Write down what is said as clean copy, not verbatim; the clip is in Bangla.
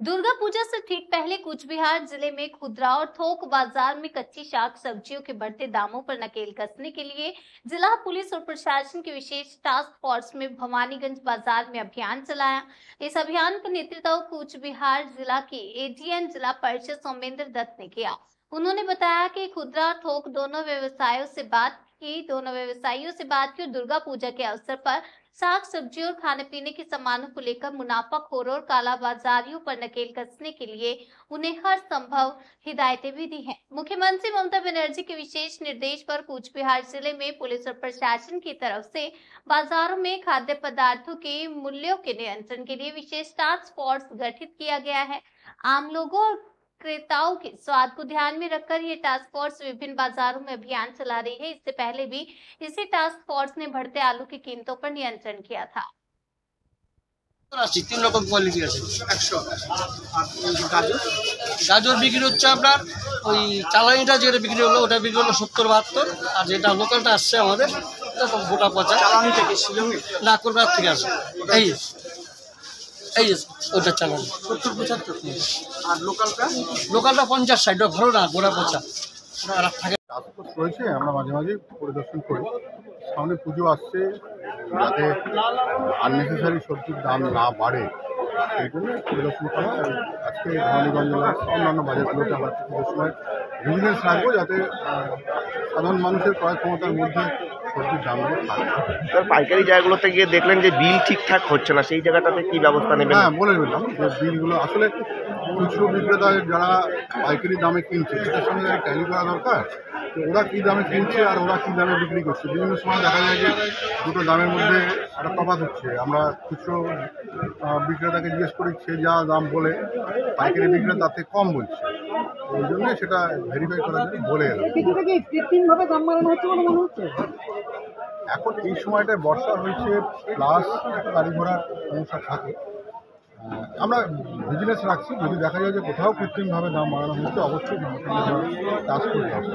दुर्गा पूजा से ठीक पहले कूच बिहार जिले में खुदरा और थोक बाजार में कच्ची शाक सब्जियों के बढ़ते दामों पर नकेल कसने के लिए जिला पुलिस और प्रशासन की विशेष टास्क फोर्स में भवानीगंज बाजार में अभियान चलाया। इस अभियान का नेतृत्व कूच बिहार जिला के एडीएम जिला परिषद सौमेंद्र दत्त ने किया। उन्होंने बताया कि खुदरा और थोक दोनों व्यवसायियों से बात की और दुर्गा पूजा के अवसर पर साग सब्जी और खाने पीने के सामानों को लेकर मुनाफाखोरों और कालाबाजारियों पर नकेल कसने के लिए उन्हें हर संभव हिदायतें भी दी हैं। मुख्यमंत्री ममता बनर्जी के विशेष निर्देश पर कूच बिहार जिले में पुलिस और प्रशासन की तरफ से बाजारों में खाद्य पदार्थों के मूल्यों के नियंत्रण के लिए विशेष टास्क फोर्स गठित किया गया है। आम लोगों और क्रेताओं के स्वाद को ध्यान में रखकर ये टास्क फोर्स विभिन्न बाजारों में अभियान चला रही है। इससे पहले भी इसी टास्क फोर्स ने बढ़ते आलू की कीमतों पर नियंत्रण किया था। तीन रकम क्वालिटी আছে 100 আর গাজর বিক্রি হচ্ছে আপনার ওই চালানিটা যেটা বিক্রি হলো ওটা বিক্রি হলো 70-72 আর যেটা লোকালটা আসছে আমাদের এটা সব গোটা পচা। চালানি থেকে শিলং না কলকাতা থেকে আসে এই ওটা চালানি 70-75 আর লোকালটা 50-60 ভালো না গোটা পচা ওটা থাকে। টাস্কফোর্স রয়েছে, আমরা মাঝে মাঝে পরিদর্শন করি। সামনে পুজো আসছে, যাতে আননেসেসারি সবজির দাম না বাড়ে সেই জন্য পরিদর্শন করা। আজকে ভবানীগঞ্জ অন্যান্য বাজারগুলোতে আমরা পুজোর সময় ভিজিলেন্স রাখবো, যাতে সাধারণ মানুষের ক্রয় ক্ষমতার মধ্যে সবজির দামগুলো থাকে। স্যার, পাইকারি জায়গাগুলোতে গিয়ে দেখলেন যে বিল ঠিকঠাক হচ্ছে না, সেই জায়গাটাতে কি ব্যবস্থা নেবেন? হ্যাঁ, বলে দিলাম যে বিলগুলো আসলে খুচরো বিক্রেতা যারা পাইকারি দামে কিনছে সেটার সঙ্গে ট্যালি করা দরকার। তো ওরা কী দামে কিনছে আর ওরা কী দামে বিক্রি করছে, বিভিন্ন সময় দেখা যায় যে দুটো দামের মধ্যে একটা তফাৎ হচ্ছে। আমরা খুচরো বিক্রেতাকে জিজ্ঞেস করি, সে যা দাম বলে পাইকারি বিক্রেতা তাতে কম বলছে। ওই জন্য সেটা ভেরিফাই করার জন্য বলে এলাম। এখন এই সময়টায় বর্ষা হয়েছে, প্লাস গাড়ি ঘোড়ার সমস্যা থাকে। আমরা ভিজিলেন্স রাখছি, যদি দেখা যায় যে কোথাও কৃত্রিমভাবে দাম বাড়ানো হচ্ছে অবশ্যই টাস্ক করতে হবে।